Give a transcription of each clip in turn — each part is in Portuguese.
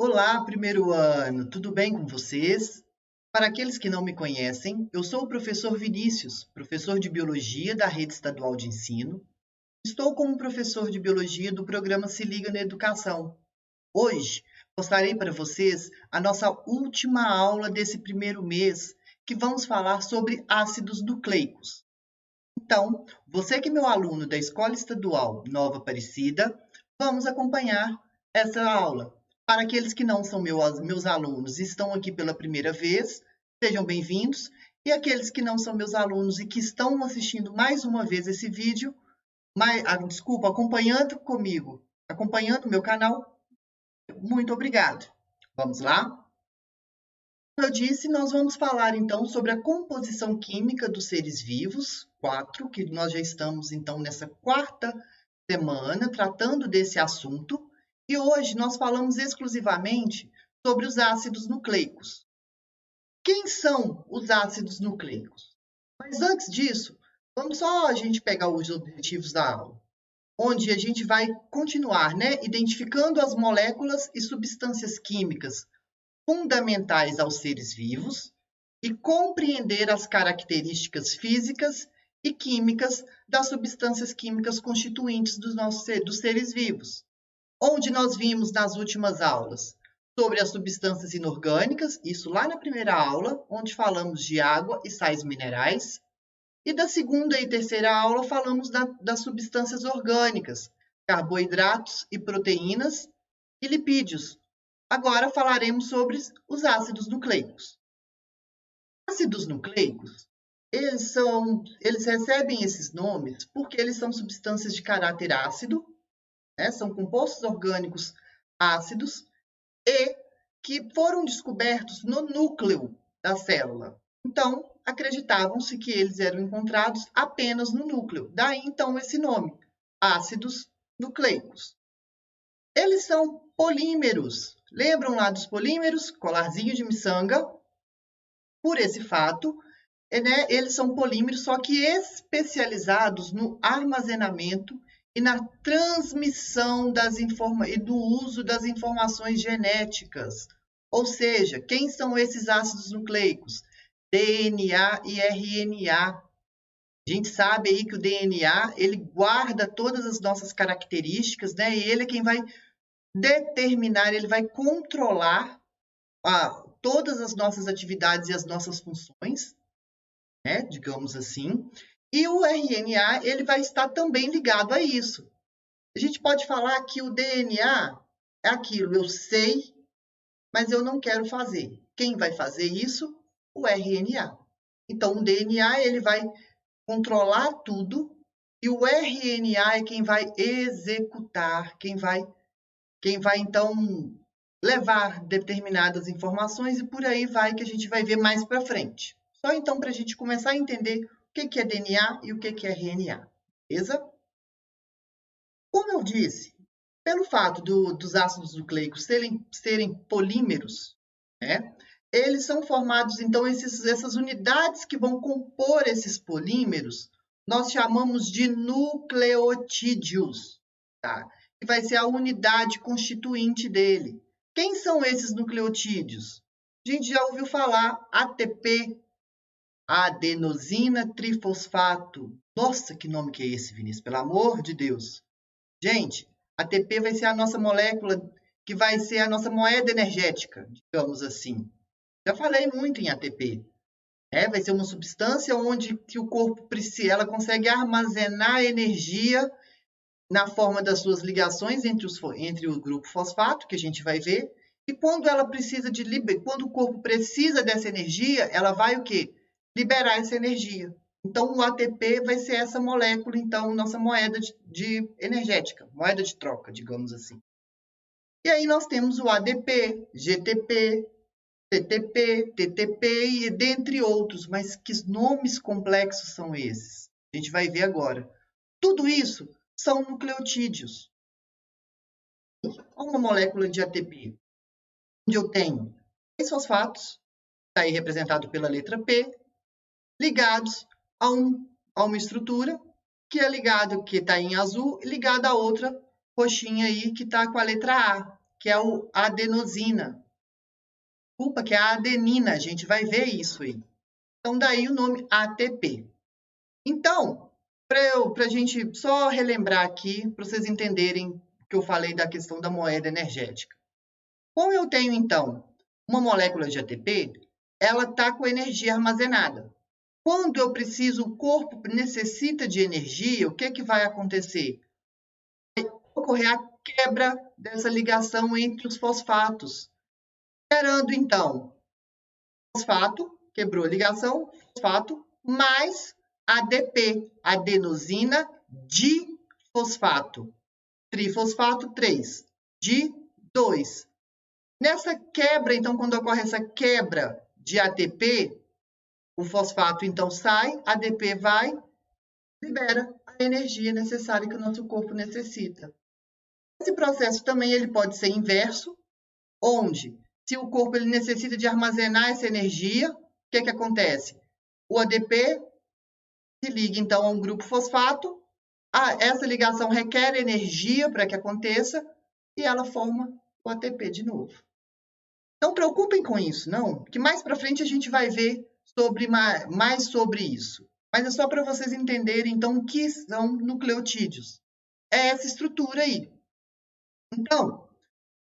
Olá, primeiro ano, tudo bem com vocês? Para aqueles que não me conhecem, eu sou o professor Vinícius, professor de Biologia da Rede Estadual de Ensino. Estou como professor de Biologia do programa Se Liga na Educação. Hoje, mostrarei para vocês a nossa última aula desse primeiro mês, que vamos falar sobre ácidos nucleicos. Então, você que é meu aluno da Escola Estadual Nova Aparecida, vamos acompanhar essa aula. Para aqueles que não são meus alunos e estão aqui pela primeira vez, sejam bem-vindos. E aqueles que não são meus alunos e que estão assistindo mais uma vez esse vídeo, acompanhando comigo, acompanhando o meu canal, muito obrigado. Vamos lá? Como eu disse, nós vamos falar então sobre a composição química dos seres vivos, 4, que nós já estamos então nessa quarta semana tratando desse assunto, e hoje nós falamos exclusivamente sobre os ácidos nucleicos. Quem são os ácidos nucleicos? Mas antes disso, vamos só a gente pegar os objetivos da aula, onde a gente vai continuar, identificando as moléculas e substâncias químicas fundamentais aos seres vivos e compreender as características físicas e químicas das substâncias químicas constituintes dos seres vivos, onde nós vimos nas últimas aulas sobre as substâncias inorgânicas, isso lá na primeira aula, onde falamos de água e sais minerais, e da segunda e terceira aula falamos das substâncias orgânicas, carboidratos e proteínas e lipídios. Agora falaremos sobre os ácidos nucleicos. Ácidos nucleicos, eles recebem esses nomes porque eles são substâncias de caráter ácido, são compostos orgânicos ácidos e que foram descobertos no núcleo da célula. Então, acreditavam-se que eles eram encontrados apenas no núcleo. Daí, então, esse nome, ácidos nucleicos. Eles são polímeros. Lembram lá dos polímeros? Colarzinho de miçanga. Por esse fato, eles são polímeros, só que especializados no armazenamento e na transmissão e do uso das informações genéticas. Ou seja, quem são esses ácidos nucleicos? DNA e RNA. A gente sabe aí que o DNA, ele guarda todas as nossas características, e ele é quem vai determinar, ele vai controlar todas as nossas atividades e as nossas funções, digamos assim. E o RNA, ele vai estar também ligado a isso. A gente pode falar que o DNA é aquilo, eu sei, mas eu não quero fazer. Quem vai fazer isso? O RNA. Então, o DNA, ele vai controlar tudo e o RNA é quem vai executar, quem vai então levar determinadas informações e por aí vai que a gente vai ver mais para frente. Só então para a gente começar a entender o que é DNA e o que é RNA, beleza? Como eu disse, pelo fato dos ácidos nucleicos serem polímeros, eles são formados, então, essas unidades que vão compor esses polímeros, nós chamamos de nucleotídeos, tá? Que vai ser a unidade constituinte dele. Quem são esses nucleotídeos? A gente já ouviu falar ATP, adenosina trifosfato. Nossa, que nome que é esse, Vinícius? Pelo amor de Deus. Gente, ATP vai ser a nossa molécula, que vai ser a nossa moeda energética, digamos assim. Já falei muito em ATP. Vai ser uma substância onde que o corpo ela consegue armazenar energia na forma das suas ligações entre o grupo fosfato, que a gente vai ver, e quando quando o corpo precisa dessa energia, ela vai o quê? Liberar essa energia. Então, o ATP vai ser essa molécula, então, nossa moeda de energética, moeda de troca, digamos assim. E aí nós temos o ADP, GTP, CTP, TTP e dentre outros, mas que nomes complexos são esses? A gente vai ver agora. Tudo isso são nucleotídeos. Uma molécula de ATP, onde eu tenho 3 fosfatos, está aí representado pela letra P, ligados a uma estrutura que é ligado, que está em azul, e ligada a outra roxinha aí, que está com a letra A, que é o adenosina. Desculpa, que é a adenina, a gente vai ver isso aí. Então, daí o nome ATP. Então, para a gente só relembrar aqui, para vocês entenderem o que eu falei da questão da moeda energética. Como eu tenho, então, uma molécula de ATP, ela está com energia armazenada. Quando eu preciso, o corpo necessita de energia, o que vai acontecer? Vai ocorrer a quebra dessa ligação entre os fosfatos, gerando, então, fosfato, quebrou a ligação, fosfato, mais ADP, adenosina difosfato. Trifosfato, 3. Di, 2. Nessa quebra, então, quando ocorre essa quebra de ATP, o fosfato, então, sai, ADP vai, libera a energia necessária que o nosso corpo necessita. Esse processo também ele pode ser inverso, onde, se o corpo ele necessita de armazenar essa energia, o que acontece? O ADP se liga, então, a um grupo fosfato, essa ligação requer energia para que aconteça, e ela forma o ATP de novo. Não preocupem com isso, não, que mais para frente a gente vai ver mais sobre isso. Mas é só para vocês entenderem, então, o que são nucleotídeos. É essa estrutura aí. Então,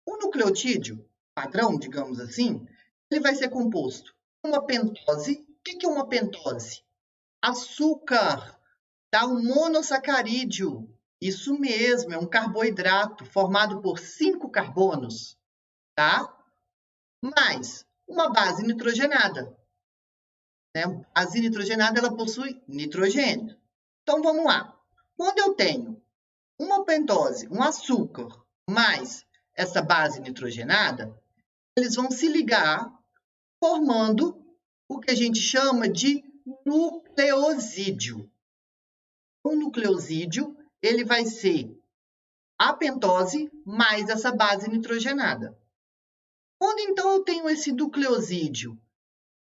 o nucleotídeo padrão, digamos assim, ele vai ser composto de uma pentose. O que é uma pentose? Açúcar, tá? Um monossacarídeo. Isso mesmo, é um carboidrato formado por 5 carbonos, tá? Mais uma base nitrogenada. Né? A base nitrogenada ela possui nitrogênio. Então, vamos lá. Quando eu tenho uma pentose, um açúcar, mais essa base nitrogenada, eles vão se ligar formando o que a gente chama de nucleosídeo. O nucleosídeo ele vai ser a pentose mais essa base nitrogenada. Quando então eu tenho esse nucleosídeo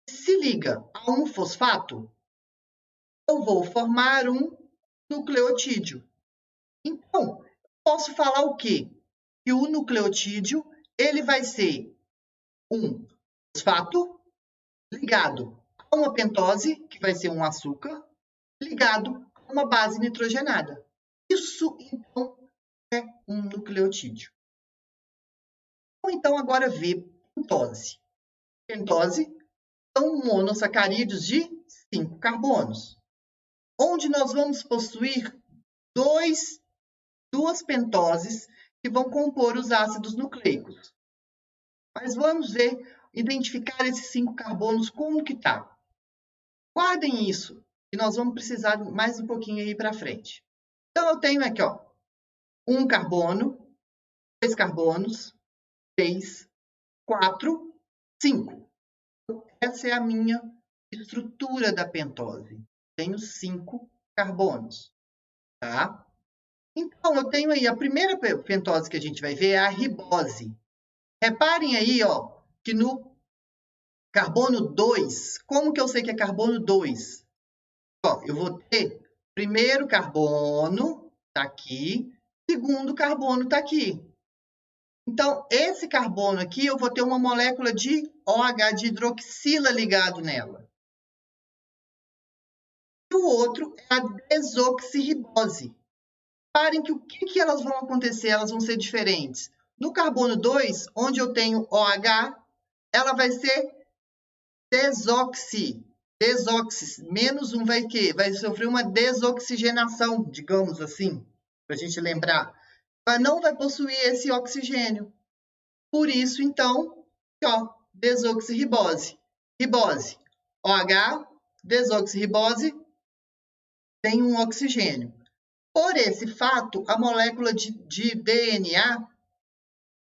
se liga a um fosfato, eu vou formar um nucleotídeo. Então, posso falar o quê? Que o nucleotídeo ele vai ser um fosfato ligado a uma pentose, que vai ser um açúcar, ligado a uma base nitrogenada. Isso, então, é um nucleotídeo. Vamos, então, agora ver pentose. Pentose são monossacarídeos de 5 carbonos, onde nós vamos possuir duas pentoses que vão compor os ácidos nucleicos. Mas vamos ver, identificar esses 5 carbonos, como que tá. Guardem isso, que nós vamos precisar mais um pouquinho aí para frente. Então, eu tenho aqui, ó, 1 carbono, 2 carbonos, 3, 4, 5. Essa é a minha estrutura da pentose. Tenho 5 carbonos, tá? Então, eu tenho aí a primeira pentose que a gente vai ver é a ribose. Reparem aí, ó, que no carbono 2, como que eu sei que é carbono 2? Ó, eu vou ter primeiro carbono, tá aqui, segundo carbono tá aqui. Então, esse carbono aqui, eu vou ter uma molécula de OH, de hidroxila ligado nela. E o outro é a desoxirribose. Reparem que o que elas vão acontecer? Elas vão ser diferentes. No carbono 2, onde eu tenho OH, ela vai ser desoxi. Menos um vai quê? Vai sofrer uma desoxigenação, digamos assim, para a gente lembrar. Mas não vai possuir esse oxigênio. Por isso, então, ó, desoxirribose. Ribose, OH, desoxirribose, tem um oxigênio. Por esse fato, a molécula de DNA,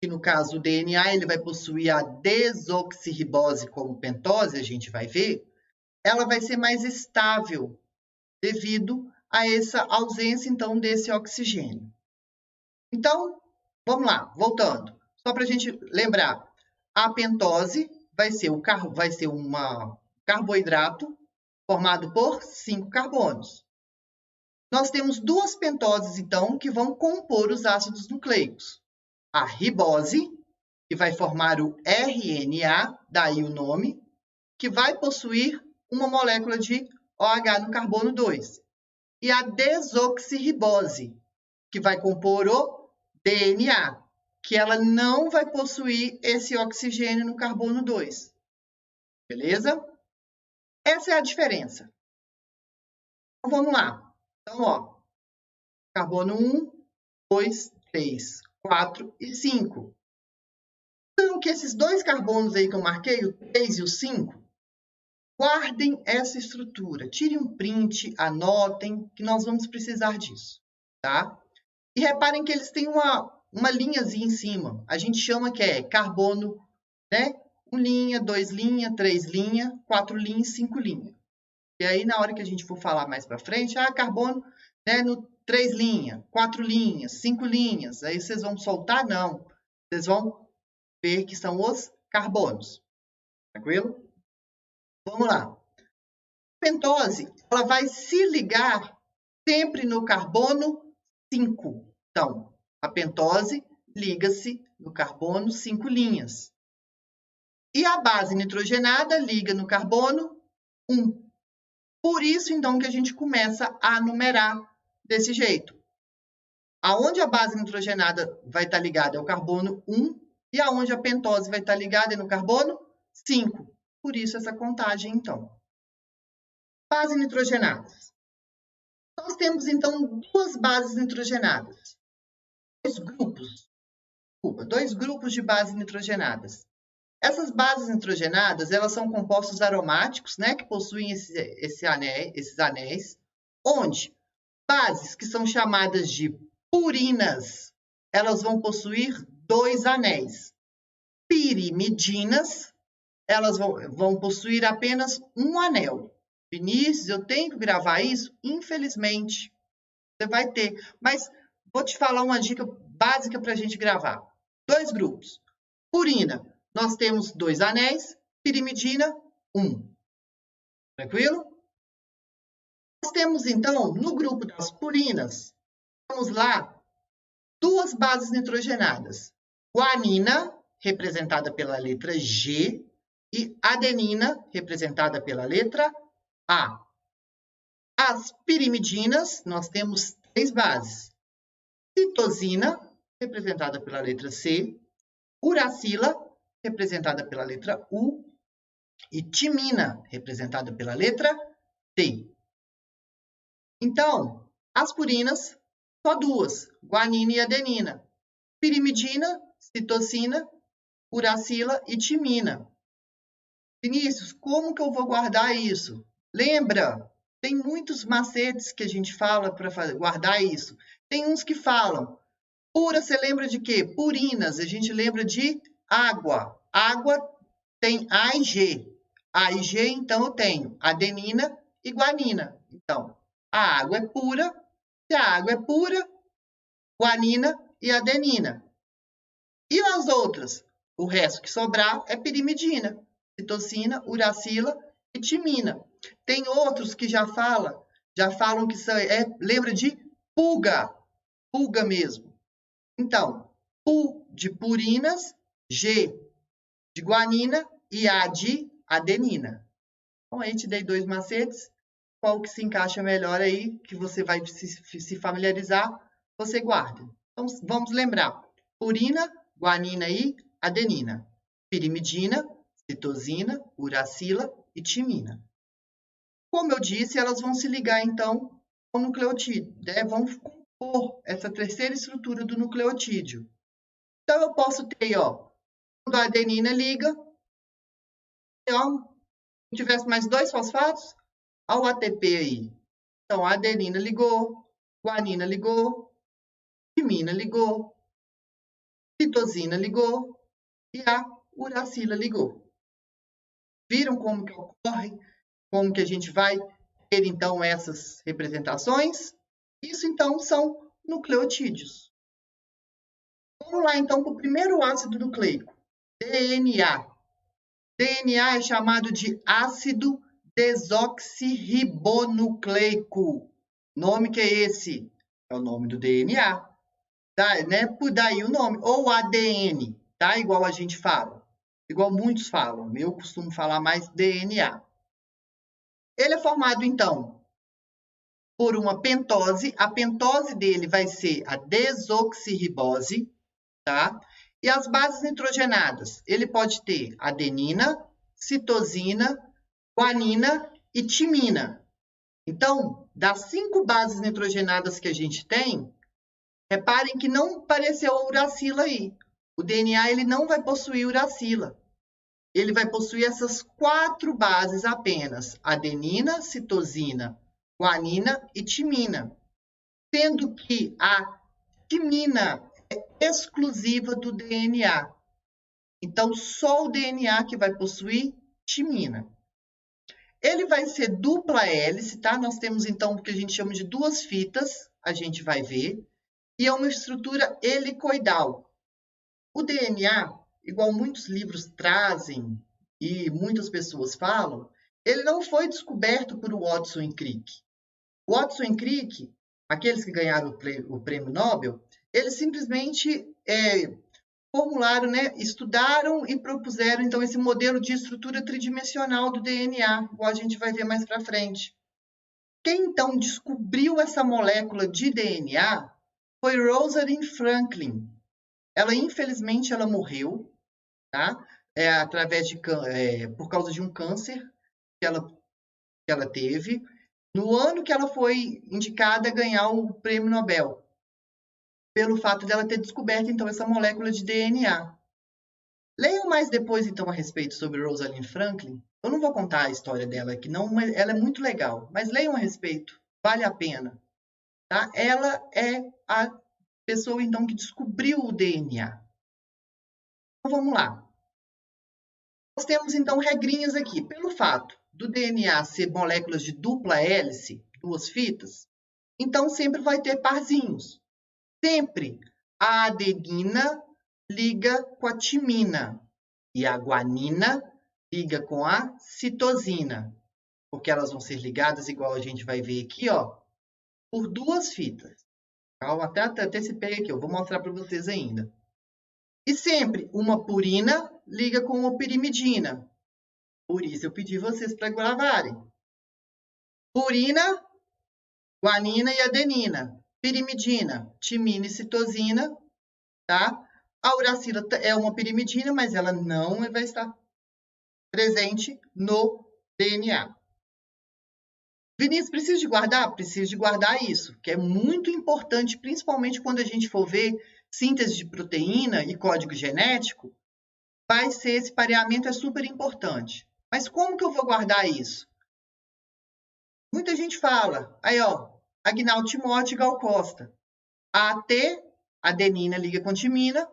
que no caso o DNA ele vai possuir a desoxirribose como pentose, a gente vai ver, ela vai ser mais estável devido a essa ausência, então, desse oxigênio. Então, vamos lá, voltando. Só para a gente lembrar, a pentose vai ser um carboidrato formado por 5 carbonos. Nós temos 2 pentoses, então, que vão compor os ácidos nucleicos. A ribose que vai formar o RNA, daí o nome, que vai possuir uma molécula de OH no carbono 2. E a desoxirribose, que vai compor o DNA, que ela não vai possuir esse oxigênio no carbono 2. Beleza? Essa é a diferença. Então, vamos lá. Então, ó, carbono 1, 2, 3, 4 e 5. Então, que esses dois carbonos aí que eu marquei, o 3 e o 5, guardem essa estrutura. Tirem um print, anotem, que nós vamos precisar disso, tá? E reparem que eles têm uma linhazinha em cima. A gente chama que é carbono, né? 1 linha, 2 linha, 3 linha, 4 linha, 5 linha. E aí, na hora que a gente for falar mais para frente, carbono, né, no 3 linhas, 4 linhas, 5 linhas. Aí vocês vão soltar? Não. Vocês vão ver que são os carbonos. Tranquilo? Vamos lá. A pentose, ela vai se ligar sempre no carbono 5. Então, a pentose liga-se no carbono 5 linhas. E a base nitrogenada liga no carbono 1. Por isso, então, que a gente começa a numerar desse jeito. Aonde a base nitrogenada vai estar ligada é o carbono 1 e aonde a pentose vai estar ligada é no carbono 5. Por isso, essa contagem, então. Bases nitrogenadas. Nós temos, então, duas bases nitrogenadas. Dois grupos de bases nitrogenadas. Essas bases nitrogenadas, elas são compostos aromáticos, né, que possuem esses anéis, onde bases que são chamadas de purinas, elas vão possuir 2 anéis. Pirimidinas, elas vão possuir apenas um anel. Vinícius, eu tenho que gravar isso? Infelizmente, você vai ter. Mas vou te falar uma dica básica para a gente gravar. 2 grupos. Purina, nós temos 2 anéis. Pirimidina, 1. Tranquilo? Nós temos, então, no grupo das purinas, vamos lá, 2 bases nitrogenadas. Guanina, representada pela letra G, e adenina, representada pela letra A. As pirimidinas, nós temos 3 bases. Citosina, representada pela letra C, uracila, representada pela letra U, e timina, representada pela letra T. Então, as purinas, só 2, guanina e adenina. Pirimidina, citosina, uracila e timina. Vinícius, como que eu vou guardar isso? Lembra, tem muitos macetes que a gente fala para guardar isso. Tem uns que falam, pura, você lembra de quê? Purinas, a gente lembra de água. Água tem A e G. A e G, então, eu tenho adenina e guanina. Então, a água é pura. Se a água é pura, guanina e adenina. E as outras? O resto que sobrar é pirimidina, citosina, uracila e timina. Tem outros que já falam que lembra de pulga mesmo. Então, Pu de purinas, G de guanina e A de adenina. Então, aí te dei 2 macetes. Qual que se encaixa melhor aí, que você vai se familiarizar, você guarda. Então, vamos lembrar. Purina, guanina e adenina. Pirimidina, citosina, uracila e timina. Como eu disse, elas vão se ligar, então, ao nucleotídeo, né? Vão compor essa terceira estrutura do nucleotídeo. Então, eu posso ter, ó, quando a adenina liga, ó, se tivesse mais 2 fosfatos, olha o ATP aí. Então, a adenina ligou, guanina ligou, timina ligou, citosina ligou e a uracila ligou. Viram como que ocorre? Como que a gente vai ter, então, essas representações? Isso, então, são nucleotídeos. Vamos lá, então, para o primeiro ácido nucleico, DNA. DNA é chamado de ácido desoxirribonucleico. Nome que é esse? É o nome do DNA. Tá, né? Por daí o nome. Ou ADN, tá? Igual a gente fala, igual muitos falam. Eu costumo falar mais DNA. Ele é formado, então, por uma pentose. A pentose dele vai ser a desoxirribose, tá? E as bases nitrogenadas, ele pode ter adenina, citosina, guanina e timina. Então, das 5 bases nitrogenadas que a gente tem, reparem que não apareceu a uracila aí. O DNA ele não vai possuir uracila. Ele vai possuir essas 4 bases apenas: adenina, citosina, guanina e timina. Sendo que a timina é exclusiva do DNA. Então, só o DNA que vai possuir timina. Ele vai ser dupla hélice, tá? Nós temos, então, o que a gente chama de 2 fitas, a gente vai ver, e é uma estrutura helicoidal. O DNA, igual muitos livros trazem e muitas pessoas falam, ele não foi descoberto por Watson e Crick. Watson e Crick, aqueles que ganharam o prêmio Nobel, eles simplesmente formularam, né, estudaram e propuseram, então, esse modelo de estrutura tridimensional do DNA, igual a gente vai ver mais para frente. Quem, então, descobriu essa molécula de DNA foi Rosalind Franklin. Ela, infelizmente, ela morreu, tá? Por causa de um câncer que ela teve, no ano que ela foi indicada a ganhar o prêmio Nobel, pelo fato dela ter descoberto, então, essa molécula de DNA. Leiam mais depois, então, a respeito sobre Rosalind Franklin. Eu não vou contar a história dela aqui, não, mas ela é muito legal. Mas leiam a respeito, vale a pena. Tá? Ela é a pessoa, então, que descobriu o DNA. Então, vamos lá. Nós temos, então, regrinhas aqui. Pelo fato do DNA ser moléculas de dupla hélice, 2 fitas, então sempre vai ter parzinhos. Sempre a adenina liga com a timina e a guanina liga com a citosina, porque elas vão ser ligadas, igual a gente vai ver aqui, ó, por 2 fitas. Eu até antecipei aqui, eu vou mostrar para vocês ainda. E sempre uma purina liga com uma pirimidina. Por isso eu pedi vocês para gravarem. Purina, guanina e adenina. Pirimidina, timina e citosina, tá? A uracila é uma pirimidina, mas ela não vai estar presente no DNA. Vinícius, precisa de guardar? Precisa de guardar isso, que é muito importante, principalmente quando a gente for ver síntese de proteína e código genético, vai ser esse pareamento é super importante. Mas como que eu vou guardar isso? Muita gente fala, aí ó, Agnaldo Timóteo e Gal Costa. AT, adenina liga com timina,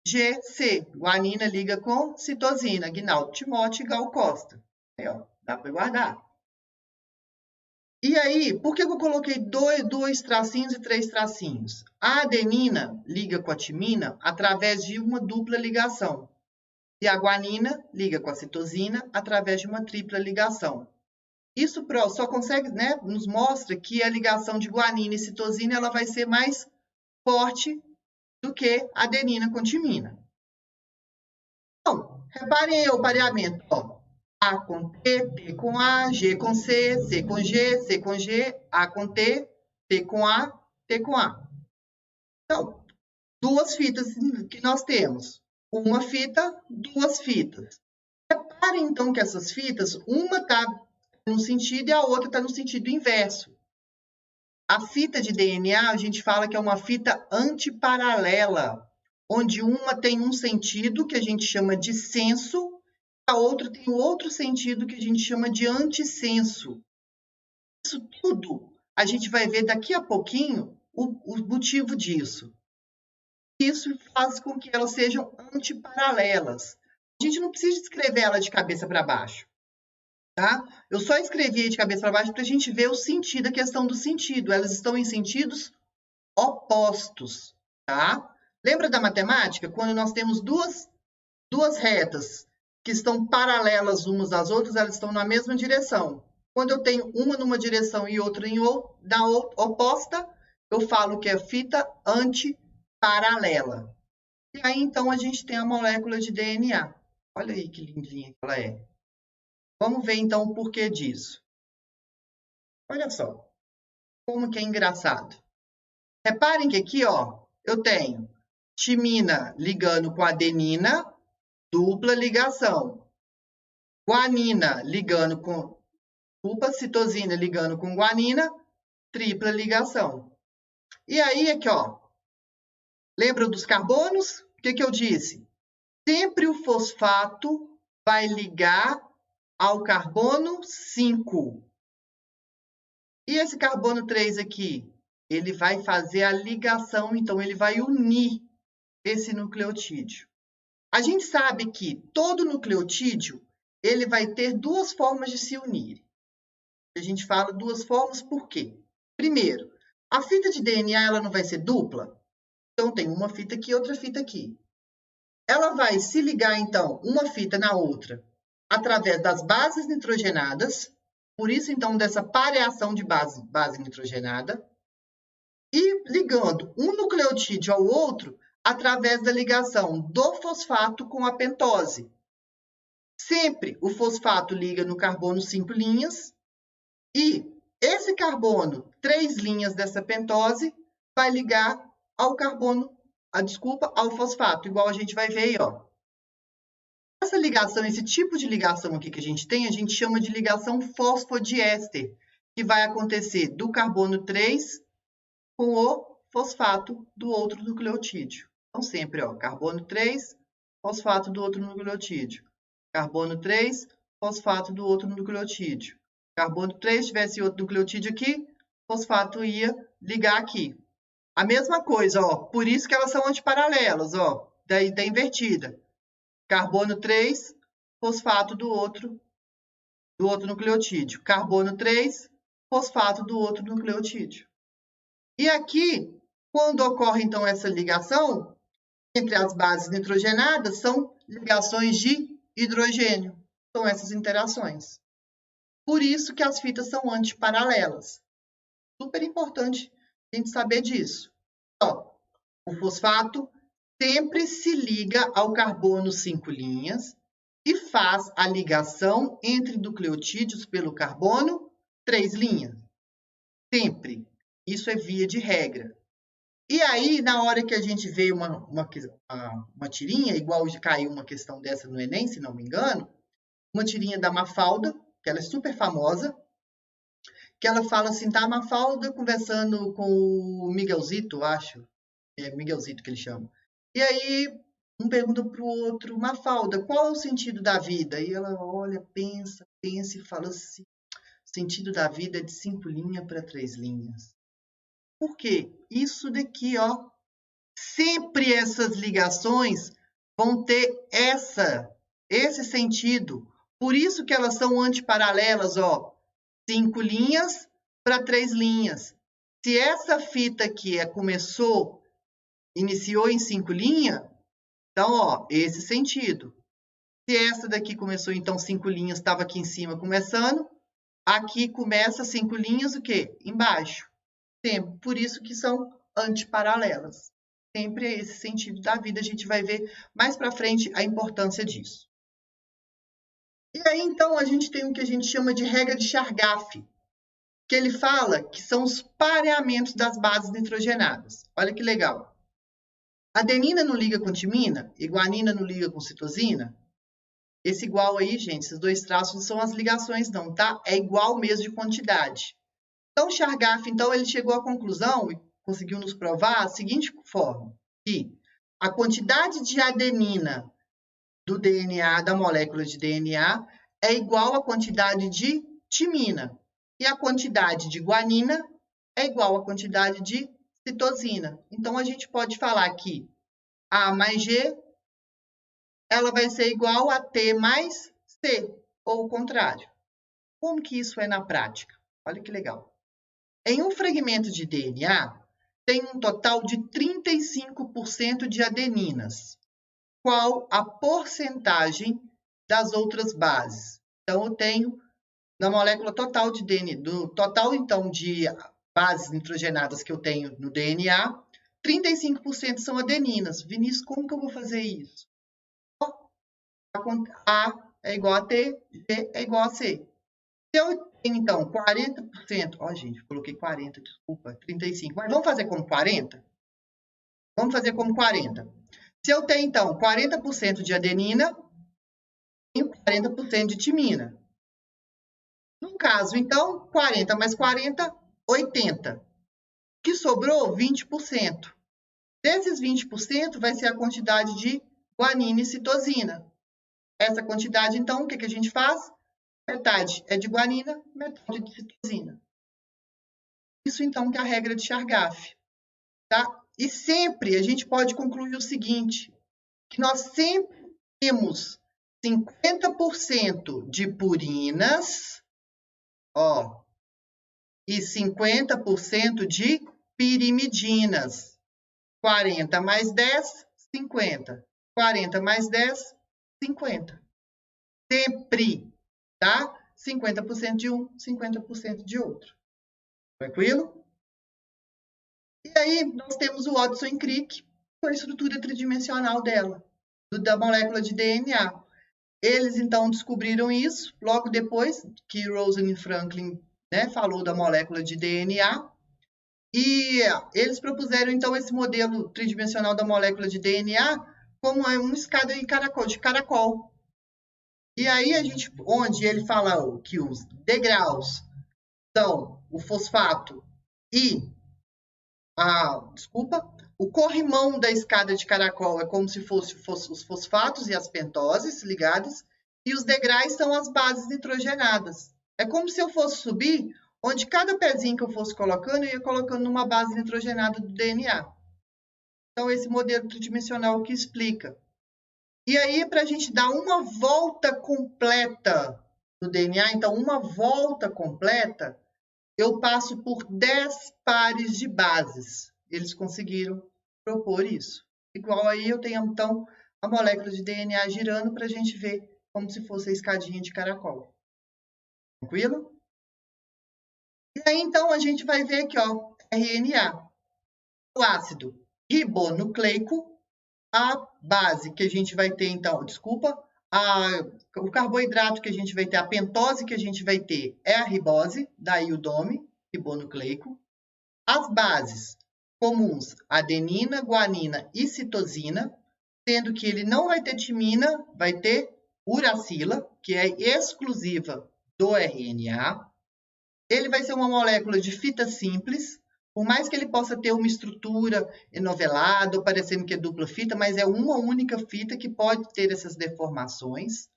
GC, guanina liga com citosina, Agnaldo Timóteo e Gal Costa. Aí ó, dá para guardar. E aí, por que eu coloquei 2 tracinhos e 3 tracinhos? A adenina liga com a timina através de uma dupla ligação. E a guanina liga com a citosina através de uma tripla ligação. Isso só consegue, né, nos mostra que a ligação de guanina e citosina ela vai ser mais forte do que a adenina com timina. Então, reparem aí o pareamento. Ó. A com T, T com A, G com C, C com G, C com G, A com T, T com A, T com A. Então, 2 fitas que nós temos. Uma fita, 2 fitas. Reparem, então, que essas fitas, uma está no sentido e a outra está no sentido inverso. A fita de DNA, a gente fala que é uma fita antiparalela, onde uma tem um sentido que a gente chama de senso, a outra tem outro sentido que a gente chama de antissenso. Isso tudo a gente vai ver daqui a pouquinho o motivo disso. Isso faz com que elas sejam antiparalelas. A gente não precisa escrever ela de cabeça para baixo. Tá? Eu só escrevi de cabeça para baixo para a gente ver o sentido, a questão do sentido. Elas estão em sentidos opostos. Tá? Lembra da matemática? Quando nós temos duas retas que estão paralelas umas às outras, elas estão na mesma direção. Quando eu tenho uma numa direção e outra da oposta, eu falo que é fita antiparalela. E aí, então, a gente tem a molécula de DNA. Olha aí que lindinha que ela é. Vamos ver, então, o porquê disso. Olha só, como que é engraçado. Reparem que aqui, ó, eu tenho timina ligando com adenina, dupla ligação. Guanina ligando com... Desculpa, citosina ligando com guanina, tripla ligação. E aí, aqui, ó, lembra dos carbonos? O que eu disse? Sempre o fosfato vai ligar ao carbono 5. E esse carbono 3 aqui? Ele vai fazer a ligação, então ele vai unir esse nucleotídeo. A gente sabe que todo nucleotídeo ele vai ter duas formas de se unir. A gente fala duas formas por quê? Primeiro, a fita de DNA ela não vai ser dupla? Então tem uma fita aqui e outra fita aqui. Ela vai se ligar, então, uma fita na outra através das bases nitrogenadas, por isso, então, dessa pareação de base nitrogenada, e ligando um nucleotídeo ao outro através da ligação do fosfato com a pentose. Sempre o fosfato liga no carbono 5 linhas e esse carbono 3 linhas dessa pentose vai ligar ao carbono, ao fosfato, igual a gente vai ver aí, ó. Essa ligação, esse tipo de ligação aqui que a gente chama de ligação fosfodiéster, que vai acontecer do carbono 3 com o fosfato do outro nucleotídeo. Então, sempre, ó, carbono 3, fosfato do outro nucleotídeo. Carbono 3, fosfato do outro nucleotídeo. Carbono 3, tivesse outro nucleotídeo aqui, fosfato ia ligar aqui. A mesma coisa, ó, por isso que elas são antiparalelas, ó, da invertida. Carbono 3, fosfato do outro nucleotídeo. Carbono 3, fosfato do outro nucleotídeo. E aqui, quando ocorre, então, essa ligação entre as bases nitrogenadas, são ligações de hidrogênio. São essas interações. Por isso que as fitas são antiparalelas. Super importante a gente saber disso. Ó, o fosfato sempre se liga ao carbono 5 linhas e faz a ligação entre nucleotídeos pelo carbono 3 linhas. Sempre. Isso é via de regra. E aí, na hora que a gente vê uma tirinha, igual caiu uma questão dessa no Enem, se não me engano, uma tirinha da Mafalda, que ela é super famosa, que ela fala assim, tá a Mafalda conversando com o Miguelzito, acho. É Miguelzito que ele chama. E aí, um pergunta para o outro, Mafalda, qual é o sentido da vida? E ela olha, pensa e fala assim, o sentido da vida é de 5 linhas para 3 linhas. Por quê? Isso daqui, ó. Sempre essas ligações vão ter esse sentido. Por isso que elas são antiparalelas, ó. 5 linhas para 3 linhas. Se essa fita aqui iniciou em 5 linhas, então, ó, esse sentido. Se essa daqui começou, então, 5 linhas, estava aqui em cima começando, aqui começa 5 linhas, o quê? Embaixo. Sempre. Por isso que são antiparalelas. Sempre é esse sentido da vida. A gente vai ver mais para frente a importância disso. E aí, então, a gente tem o que a gente chama de regra de Chargaff, que ele fala que são os pareamentos das bases nitrogenadas. Olha que legal. Adenina não liga com timina, e guanina não liga com citosina. Esse igual aí, gente, esses dois traços não são as ligações não, tá? É igual mesmo de quantidade. Então, Chargaff, então, ele chegou à conclusão e conseguiu nos provar a seguinte forma, que a quantidade de adenina do DNA, da molécula de DNA, é igual à quantidade de timina. E a quantidade de guanina é igual à quantidade de citosina. Então, a gente pode falar que A mais G, ela vai ser igual a T mais C, ou o contrário. Como que isso é na prática? Olha que legal. Em um fragmento de DNA, tem um total de 35% de adeninas. Qual a porcentagem das outras bases? Então, eu tenho, na molécula total de DNA, do total, então, de bases nitrogenadas que eu tenho no DNA, 35% são adeninas. Vinícius, como que eu vou fazer isso? A é igual a T, G é igual a C. Se eu tenho, então, 40%... Ó, gente, coloquei 40, desculpa, 35. Mas vamos fazer como 40? Vamos fazer como 40. Se eu tenho, então, 40% de adenina, tenho 40% de timina. No caso, então, 40 mais 40, 80. O que sobrou? 20%. Desses 20% vai ser a quantidade de guanina e citosina. Essa quantidade, então, o que a gente faz? Metade é de guanina, metade de citosina. Isso, então, que é a regra de Chargaff. Tá? E sempre a gente pode concluir o seguinte, que nós sempre temos 50% de purinas, ó, e 50% de pirimidinas. 40 mais 10, 50. 40 mais 10, 50. Sempre, tá? 50% de um, 50% de outro. Tranquilo? E aí, nós temos o Watson Crick, com a estrutura tridimensional dela, da molécula de DNA. Eles, então, descobriram isso logo depois que Rosalind Franklin, né, falou da molécula de DNA. E eles propuseram, então, esse modelo tridimensional da molécula de DNA como uma escada de caracol. E aí, onde ele fala que os degraus são o fosfato e o corrimão da escada de caracol é como se fosse os fosfatos e as pentoses ligadas, e os degraus são as bases nitrogenadas. É como se eu fosse subir, onde cada pezinho que eu fosse colocando, eu ia colocando numa base nitrogenada do DNA. Então, esse modelo tridimensional que explica. E aí, para a gente dar uma volta completa no DNA, então, uma volta completa, eu passo por 10 pares de bases. Eles conseguiram propor isso. Igual aí eu tenho, então, a molécula de DNA girando para a gente ver como se fosse a escadinha de caracol. Tranquilo? E aí, então, a gente vai ver aqui, ó, RNA. O ácido ribonucleico, a base que a gente vai ter, então, o carboidrato que a gente vai ter, a pentose que a gente vai ter é a ribose, daí o nome, ribonucleico. As bases comuns, adenina, guanina e citosina, sendo que ele não vai ter timina, vai ter uracila, que é exclusiva do RNA. Ele vai ser uma molécula de fita simples, por mais que ele possa ter uma estrutura enovelada, ou parecendo que é dupla fita, mas é uma única fita que pode ter essas deformações.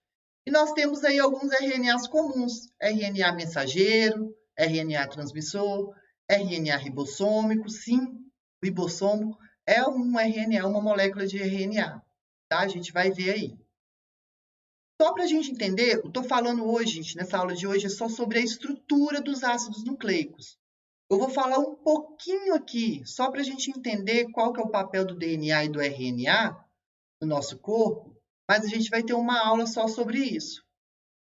E nós temos aí alguns RNAs comuns, RNA mensageiro, RNA transmissor, RNA ribossômico, sim, o ribossomo é um RNA, uma molécula de RNA, tá? A gente vai ver aí. Só para a gente entender, eu estou falando hoje, gente, nessa aula de hoje, é só sobre a estrutura dos ácidos nucleicos. Eu vou falar um pouquinho aqui, só para a gente entender qual que é o papel do DNA e do RNA no nosso corpo, mas a gente vai ter uma aula só sobre isso,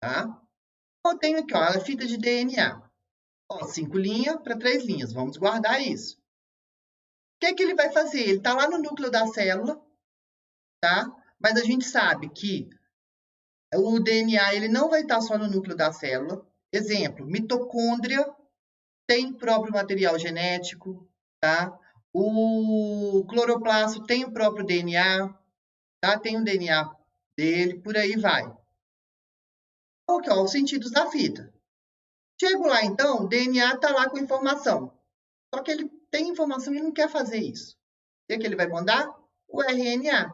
tá? Eu tenho aqui, ó, a fita de DNA. Ó, 5 linhas para 3 linhas, vamos guardar isso. O que ele vai fazer? Ele está lá no núcleo da célula, tá? Mas a gente sabe que o DNA ele não vai estar só no núcleo da célula. Exemplo, mitocôndria tem próprio material genético, tá? O cloroplasto tem o próprio DNA, tá? Tem o DNA dele, por aí vai. Qual que é os sentidos da fita? Chego lá, então, o DNA está lá com informação. Só que ele tem informação e não quer fazer isso. O que ele vai mandar? O RNA.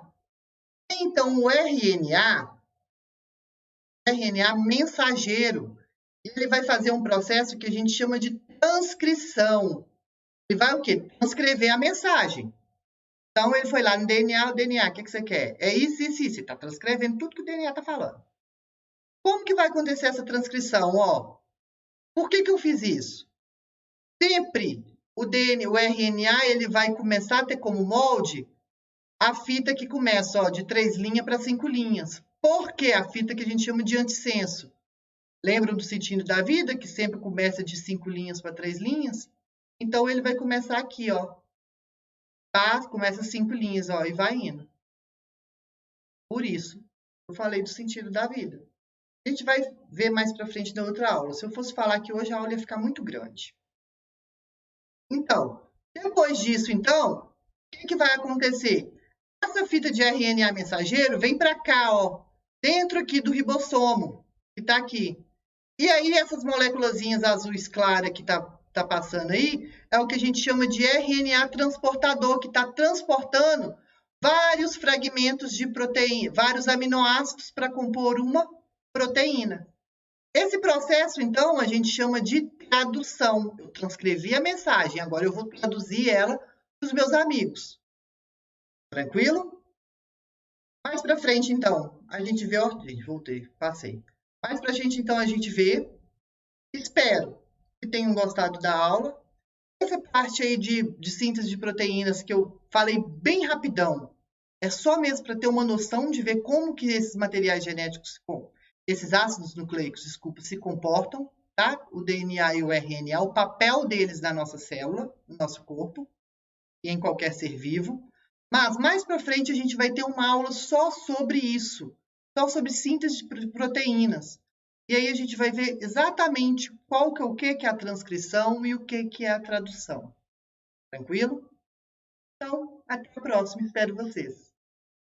Então, o RNA mensageiro, ele vai fazer um processo que a gente chama de transcrição. Ele vai o quê? Transcrever a mensagem. Então, ele foi lá no DNA, o DNA, o que você quer? É isso, isso, isso. Você está transcrevendo tudo que o DNA está falando. Como que vai acontecer essa transcrição? Ó, por que eu fiz isso? Sempre o RNA ele vai começar a ter como molde a fita que começa ó, de 3 linhas para 5 linhas. Por que a fita que a gente chama de antissenso? Lembram do sentido da vida, que sempre começa de 5 linhas para 3 linhas? Então, ele vai começar aqui, ó. Tá? Começa 5 linhas, ó, e vai indo. Por isso, eu falei do sentido da vida. A gente vai ver mais para frente na outra aula. Se eu fosse falar aqui hoje, a aula ia ficar muito grande. Então, depois disso, então, o que vai acontecer? Essa fita de RNA mensageiro vem para cá, ó, dentro aqui do ribossomo, que está aqui. E aí, essas moléculazinhas azuis claras que tá passando aí, é o que a gente chama de RNA transportador, que está transportando vários fragmentos de proteína, vários aminoácidos para compor uma proteína. Esse processo, então, a gente chama de tradução. Eu transcrevi a mensagem, agora eu vou traduzir ela para os meus amigos. Tranquilo? Mais para frente, então, a gente vê... Ó, gente, voltei, passei. Mais para frente, então, a gente vê. Espero que tenham gostado da aula. Essa parte aí de síntese de proteínas que eu falei bem rapidão, é só mesmo para ter uma noção de ver como que esses materiais genéticos, esses ácidos nucleicos, desculpa, se comportam, tá? O DNA e o RNA, o papel deles na nossa célula, no nosso corpo e em qualquer ser vivo. Mas mais para frente a gente vai ter uma aula só sobre isso, só sobre síntese de proteínas. E aí a gente vai ver exatamente qual que é o que é a transcrição e o que é a tradução. Tranquilo? Então, até a próxima. Espero vocês.